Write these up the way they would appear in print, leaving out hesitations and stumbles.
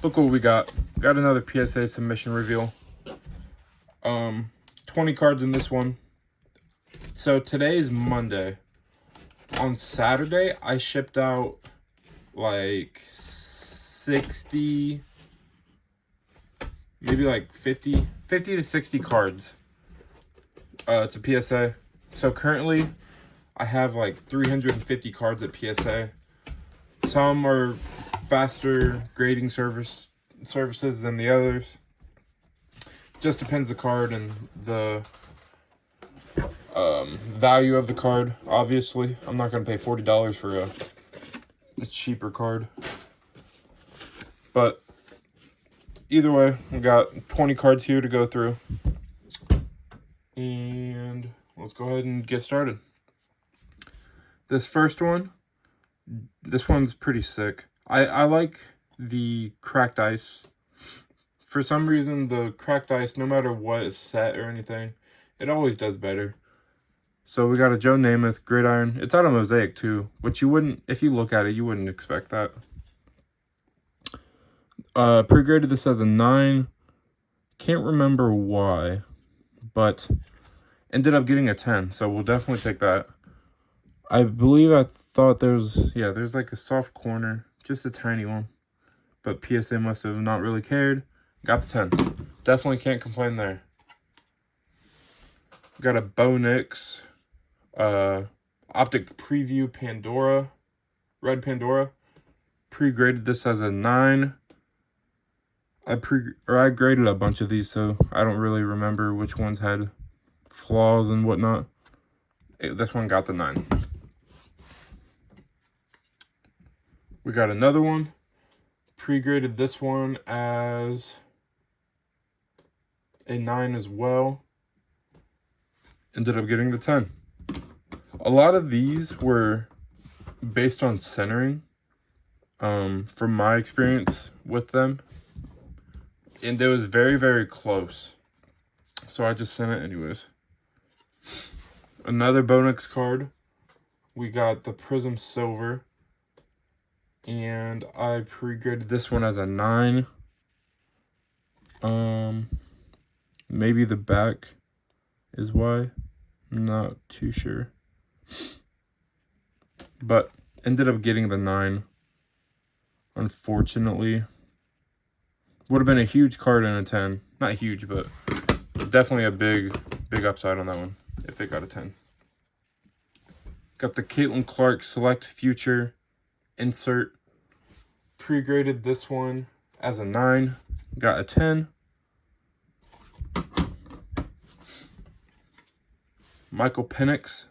look what we got. Got another PSA submission reveal. 20 cards in this one. So today is Monday. On Saturday, I shipped out like 60, maybe like 50 to 60 cards to PSA. So currently, I have like 350 cards at PSA. Some are faster grading services than the others. Just depends the card and the value of the card. Obviously, I'm not going to pay $40 for a cheaper card. But either way, we got 20 cards here to go through. And let's go ahead and get started. This first one, this one's pretty sick. I like the cracked ice. For some reason, the cracked ice, no matter what is set or anything, it always does better. So we got a Joe Namath gridiron. It's out of mosaic too, which you wouldn't, if you look at it, you wouldn't expect that. Pre-graded this as a 9. Can't remember why, but ended up getting a 10. So we'll definitely take that. I believe I thought there's like a soft corner, just a tiny one. But PSA must have not really cared. Got the 10. Definitely can't complain there. Got a Bo Nix Optic Preview Pandora, Red Pandora. Pre-graded this as a 9. I graded a bunch of these, so I don't really remember which ones had flaws and whatnot. This one got the 9. We got another one. Pre-graded this one as a 9 as well. Ended up getting the 10. A lot of these were based on centering, from my experience with them. And it was very, very close. So I just sent it anyways. Another Bo Nix card. We got the Prism Silver. And I pre-graded this one as a 9. Maybe the back is why. I'm not too sure. But ended up getting the 9. Unfortunately. Would have been a huge card in a 10. Not huge, but definitely a big upside on that one if it got a 10. Got the Caitlin Clark Select Future insert. Pre-graded this one as a 9. Got a 10. Michael Penix.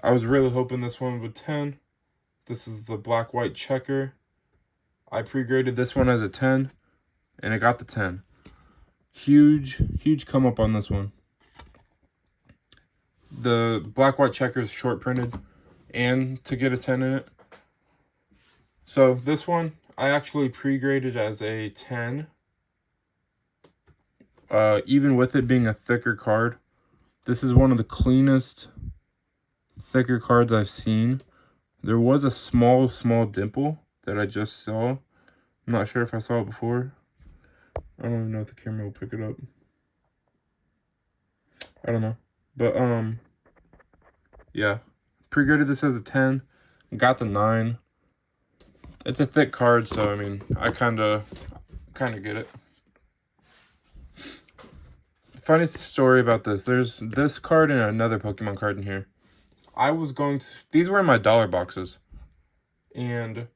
I was really hoping this one would 10. This is the black-white checker. I pre-graded this one as a 10. And it got the 10. Huge come up on this one. The black-white checker is short printed. And to get a 10 in it. So this one, I actually pre-graded as a 10. Even with it being a thicker card. This is one of the cleanest, thicker cards I've seen. There was a small dimple that I just saw. I'm not sure if I saw it before. I don't even know if the camera will pick it up. I don't know. But, yeah. Pre-graded this as a 10. Got the 9. It's a thick card, so, I mean, I kind of get it. Funny story about this. There's this card and another Pokemon card in here. These were in my dollar boxes. And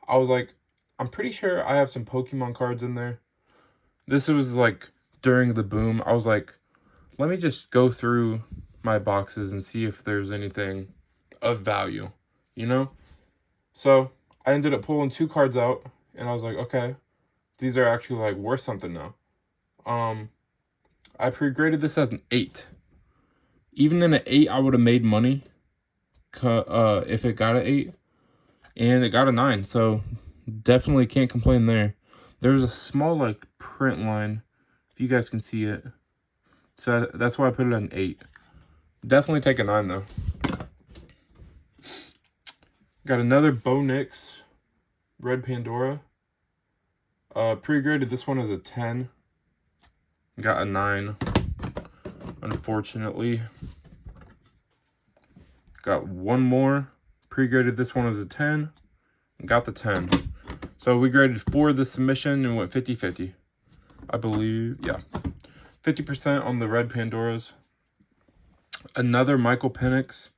I was like, I'm pretty sure I have some Pokemon cards in there. This was like during the boom. I was like, let me just go through my boxes and see if there's anything of value, you know? So I ended up pulling 2 cards out and I was like, okay, these are actually like worth something now. I pre-graded this as an 8. Even in an 8, I would have made money if it got an 8. And it got a 9, so definitely can't complain there. There's a small, like, print line, if you guys can see it. So that's why I put it at an 8. Definitely take a 9, though. Got another Bo Nix Red Pandora. Pre-graded this one as a 10. Got a 9. Unfortunately. Got one more. Pre-graded this one as a 10. Got the 10. So we graded 4 the submission and went 50-50. I believe, yeah. 50% on the red Pandoras. Another Michael Penix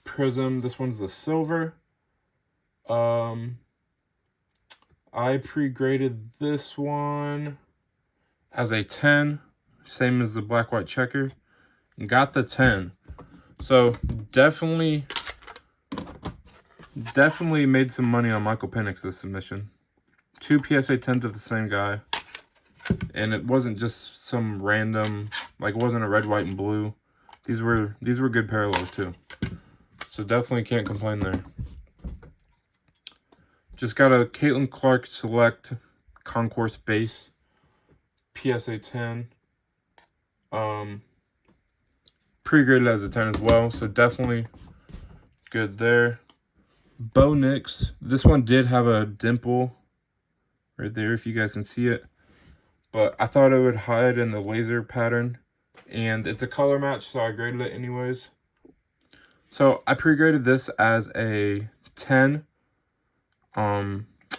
Prism. This one's the silver. I pre-graded this one as a 10, same as the black white checker, and got the 10. So definitely made some money on Michael Penix this submission. 2 PSA 10s of the same guy, and it wasn't just some random, like it wasn't a red, white, and blue. These were good parallels too. So definitely can't complain there. Just got a Caitlin Clark Select Concourse base, PSA 10. Pre-graded as a 10 as well, so definitely good there. Bo Nix, this one did have a dimple right there, if you guys can see it. But I thought it would hide in the laser pattern, and it's a color match, so I graded it anyways. So I pre-graded this as a 10.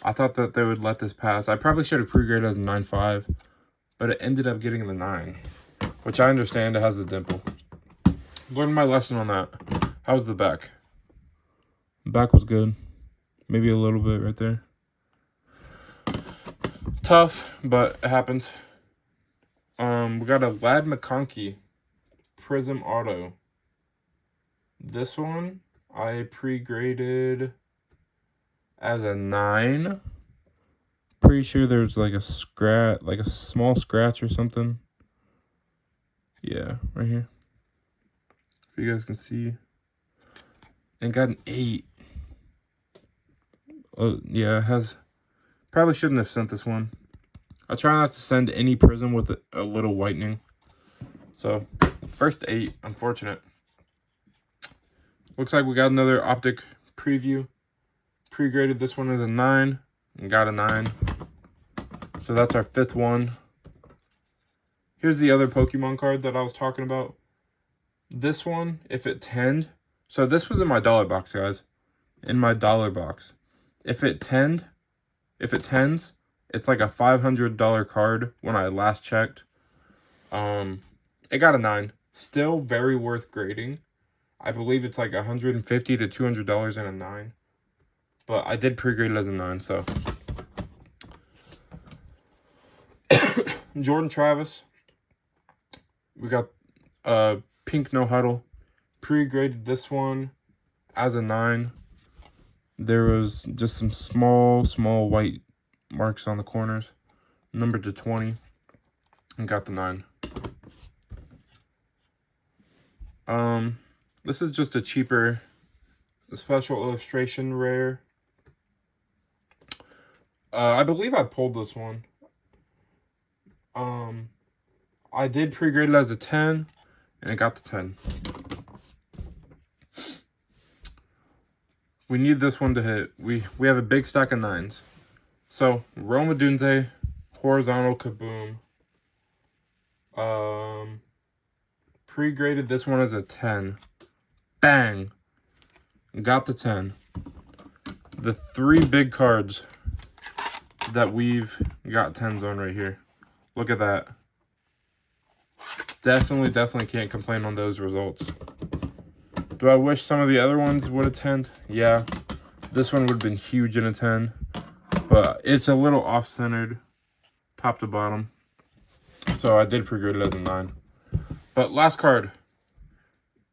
I thought that they would let this pass. I probably should have pre-graded as a 9.5, but it ended up getting the 9, which I understand. It has the dimple. Learned my lesson on that. How's the back? The back was good. Maybe a little bit right there. Tough, but it happens. We got a Lad McConkey Prism Auto. This one I pre-graded as a 9. Pretty sure there's like a scratch, like a small scratch or something. Yeah, right here. If you guys can see. And got an 8. Yeah, it has. Probably shouldn't have sent this one. I try not to send any prism with a little whitening. So, first 8, unfortunate. Looks like we got another optic preview. Pre-graded this one as a 9 and got a 9. So that's our 5th one. Here's the other Pokemon card that I was talking about. This one, if it 10'd, so this was in my dollar box, guys. In my dollar box. If it 10'd, it's like a $500 card when I last checked. It got a 9. Still very worth grading. I believe it's like $150 to $200 in a 9. But I did pre-grade it as a 9, so. Jordan Travis. We got Pink No Huddle. Pre-graded this one as a 9. There was just some small white marks on the corners. Numbered to 20. And got the 9. This is just a cheaper special illustration rare. I believe I pulled this one. I did pre-grade it as a 10, and it got the 10. We need this one to hit. We have a big stack of 9s. So, Roma Dunze, Horizontal Kaboom. Pre-graded this one as a 10. Bang! Got the 10. The 3 big cards that we've got 10s on right here. Look at that. Definitely can't complain on those results. Do I wish some of the other ones would have 10'd? Yeah. This one would have been huge in a 10. But it's a little off-centered, top to bottom. So I did pre-grade it as a 9. But last card.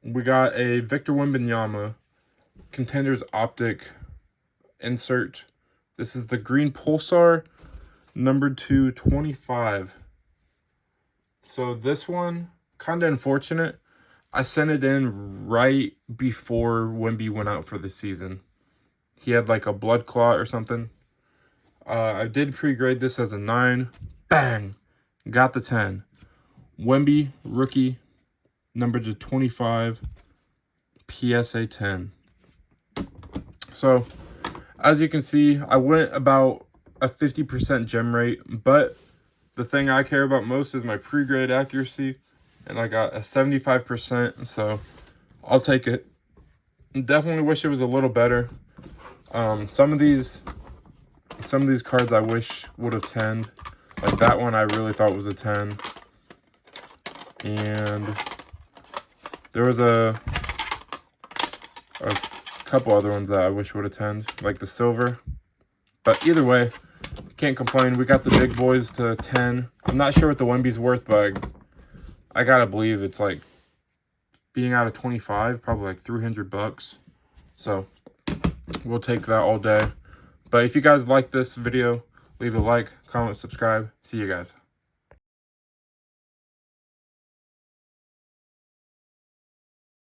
We got a Victor Wembanyama Contenders Optic insert. This is the green Pulsar, numbered to 25. So this one, kind of unfortunate. I sent it in right before Wemby went out for the season. He had like a blood clot or something. I did pre-grade this as a 9. Bang! Got the 10. Wemby, rookie, numbered to 25, PSA 10. So, as you can see, I went about a 50% gem rate, but the thing I care about most is my pre-grade accuracy, and I got a 75%, so I'll take it. Definitely wish it was a little better. Some of these cards I wish would have 10'd. Like that one I really thought was a 10. And there was a couple other ones that I wish would have 10'd, like the silver. But either way, can't complain. We got the big boys to 10. I'm not sure what the Wemby's worth, but I gotta believe it's like being out of 25, probably like $300. So we'll take that all day. But if you guys like this video, leave a like, comment, subscribe. See you guys.